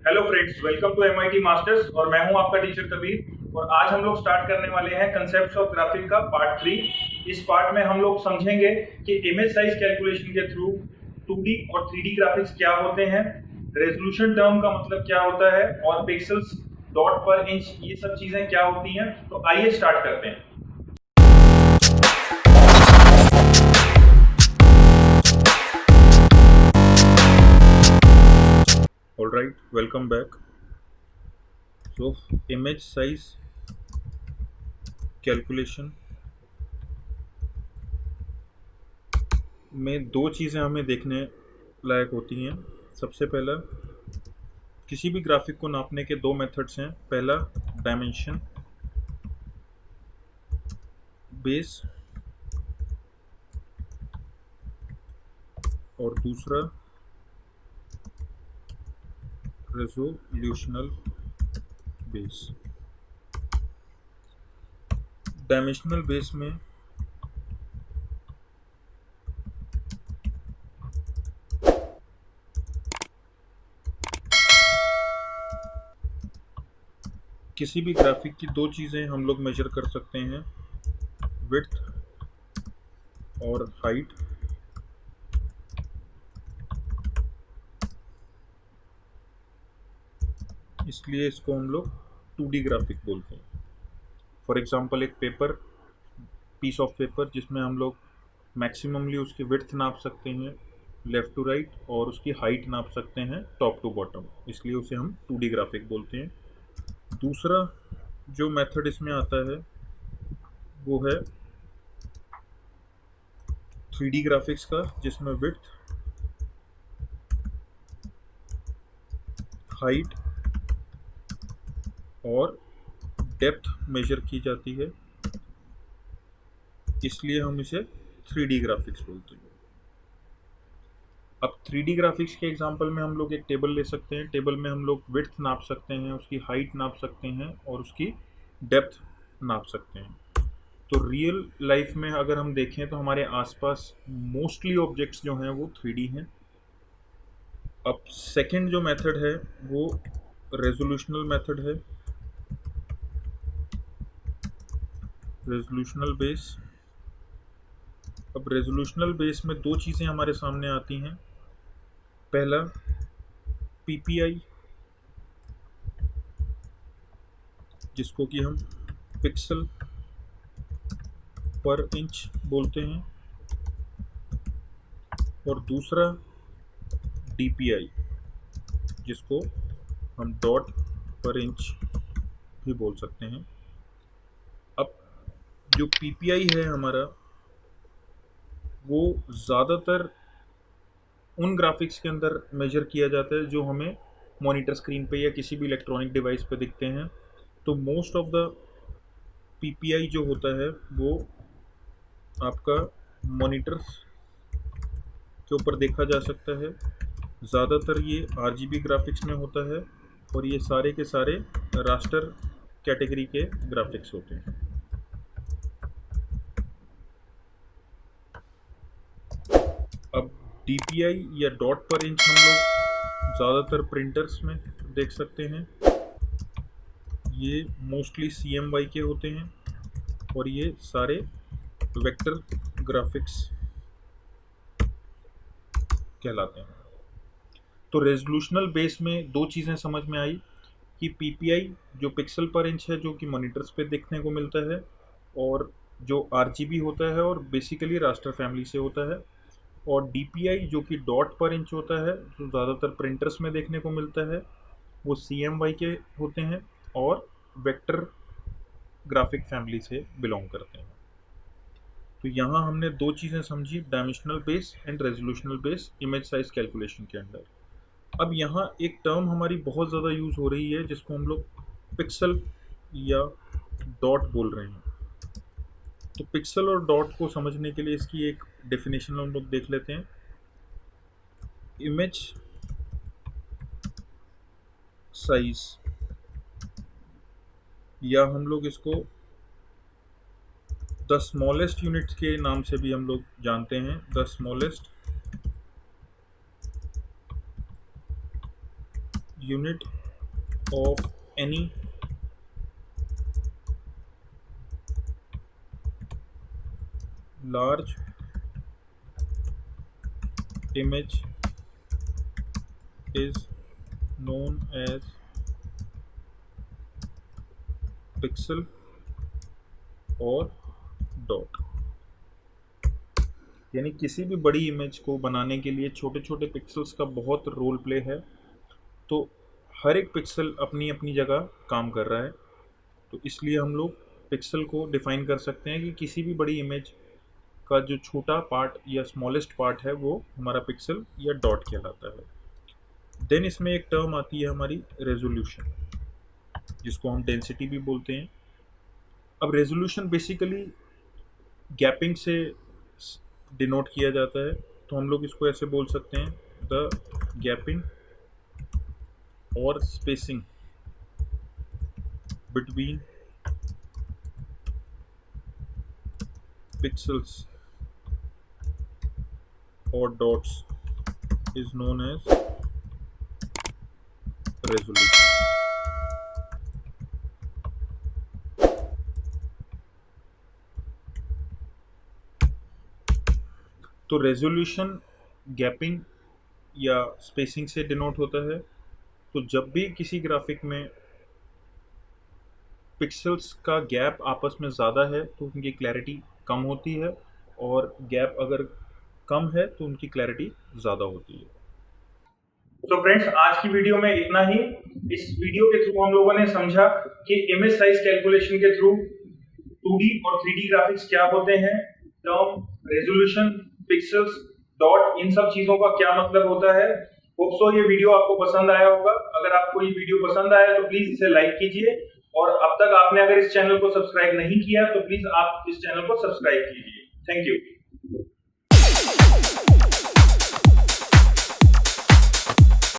Hello friends, welcome to MIT masters और मैं हूं आपका टीचर कबीर। और आज हम लोग स्टार्ट करने वाले हैं कंसेप्ट्स ऑफ ग्राफिक का पार्ट 3। इस पार्ट में हम लोग समझेंगे कि इमेज साइज कैलकुलेशन के थ्रू 2D और 3D ग्राफिक्स क्या होते हैं, रेजोल्यूशन टर्म का मतलब क्या होता है और पिक्सल्स, डॉट पर इंच, ये सब चीजें क्या होती हैं। तो आइए स्टार्ट करते हैं। All right, welcome back. So image size calculation में दो चीज़ें हमें देखने लायक होती हैं। सबसे पहला, किसी भी ग्राफिक को नापने के दो मेथड्स हैं। पहला डायमेंशन बेस और दूसरा रेजोल्यूशनल बेस। डायमेंशनल बेस में किसी भी ग्राफिक की दो चीज़ें हम लोग मेजर कर सकते हैं, विड्थ और हाइट। इसलिए इसको हम लोग 2D ग्राफिक बोलते हैं। फॉर एग्जांपल, एक पीस ऑफ पेपर जिसमें हम लोग मैक्सिममली उसकी विड्थ नाप सकते हैं लेफ़्ट टू राइट और उसकी हाइट नाप सकते हैं टॉप टू बॉटम, इसलिए उसे हम 2D ग्राफिक बोलते हैं। दूसरा जो मेथड इसमें आता है वो है 3D ग्राफिक्स का, जिसमें विड्थ, हाइट और डेप्थ मेजर की जाती है, इसलिए हम इसे 3D ग्राफिक्स बोलते हैं। अब 3D ग्राफिक्स के एग्जांपल में हम लोग एक टेबल ले सकते हैं। टेबल में हम लोग विड्थ नाप सकते हैं, उसकी हाइट नाप सकते हैं और उसकी डेप्थ नाप सकते हैं। तो रियल लाइफ में अगर हम देखें तो हमारे आसपास मोस्टली ऑब्जेक्ट्स जो हैं वो 3D हैं। अब सेकंड जो मेथड है वो रेजोल्यूशनल मेथड है, रेजोल्यूशनल बेस। अब रेजोल्यूशनल बेस में दो चीज़ें हमारे सामने आती हैं। पहला पीपीआई, जिसको कि हम पिक्सल पर इंच बोलते हैं, और दूसरा डीपीआई, जिसको हम डॉट पर इंच भी बोल सकते हैं। अब जो पीपीआई है हमारा, वो ज़्यादातर उन ग्राफिक्स के अंदर मेजर किया जाता है जो हमें मॉनिटर स्क्रीन पे या किसी भी इलेक्ट्रॉनिक डिवाइस पे दिखते हैं। तो मोस्ट ऑफ द पीपीआई जो होता है वो आपका मॉनिटर के ऊपर देखा जा सकता है। ज़्यादातर ये आरजीबी ग्राफिक्स में होता है और ये सारे के सारे रास्टर कैटेगरी के ग्राफिक्स होते हैं। अब डीपीआई या डॉट पर इंच हम लोग ज़्यादातर प्रिंटर्स में देख सकते हैं। ये मोस्टली CMY के होते हैं और ये सारे वेक्टर ग्राफिक्स कहलाते हैं। तो रेजोल्यूशनल बेस में दो चीज़ें समझ में आई कि पीपीआई जो पिक्सल पर इंच है, जो कि मॉनिटर्स पे देखने को मिलता है, और जो आरजीबी होता है और बेसिकली रास्टर फैमिली से होता है, और डीपीआई जो कि डॉट पर इंच होता है, जो ज़्यादातर प्रिंटर्स में देखने को मिलता है, वो CMY के होते हैं और वेक्टर ग्राफिक फैमिली से बिलोंग करते हैं। तो यहाँ हमने दो चीज़ें समझी, dimensional base and resolutional base image size calculation के अंदर। अब यहाँ एक टर्म हमारी बहुत ज़्यादा यूज़ हो रही है जिसको हम लोग पिक्सल या डॉट बोल रहे हैं। तो पिक्सल और डॉट को समझने के लिए इसकी एक डेफिनेशन हम लोग देख लेते हैं। इमेज साइज, या हम लोग इसको द स्मॉलेस्ट यूनिट के नाम से भी हम लोग जानते हैं। The smallest unit of any large image is known as pixel और डॉट। यानी किसी भी बड़ी इमेज को बनाने के लिए छोटे छोटे पिक्सल्स का बहुत रोल प्ले है। तो हर एक पिक्सल अपनी अपनी जगह काम कर रहा है, तो इसलिए हम लोग पिक्सल को डिफाइन कर सकते हैं कि किसी भी बड़ी इमेज का जो छोटा पार्ट या स्मॉलेस्ट पार्ट है वो हमारा पिक्सल या डॉट कहलाता है। देन इसमें एक टर्म आती है हमारी रेजोल्यूशन, जिसको हम डेंसिटी भी बोलते हैं। अब रेजोल्यूशन बेसिकली गैपिंग से डिनोट किया जाता है, तो हम लोग इसको ऐसे बोल सकते हैं, द गैपिंग और स्पेसिंग बिटवीन पिक्सल्स और dots is known as resolution. तो रेजोल्यूशन गैपिंग या स्पेसिंग से डिनोट होता है। तो जब भी किसी ग्राफिक में पिक्सल्स का गैप आपस में ज़्यादा है तो उनकी क्लैरिटी कम होती है, और गैप अगर कम है तो उनकी क्लैरिटी ज़्यादा होती है। तो फ्रेंड्स, आज की वीडियो में इतना ही। इस वीडियो के थ्रू हम लोगों ने समझा कि इमेज साइज कैलकुलेशन के थ्रू 2D और 3D ग्राफिक्स क्या होते हैं, टर्म रेजोल्यूशन, पिक्सल्स, डॉट, इन सब चीजों का क्या मतलब होता है। होप सो ये वीडियो आपको पसंद आया होगा। अगर आपको ये वीडियो पसंद आया तो प्लीज इसे लाइक कीजिए, और अब तक आपने अगर इस चैनल को सब्सक्राइब नहीं किया तो प्लीज आप इस चैनल को सब्सक्राइब कीजिए। Thank you.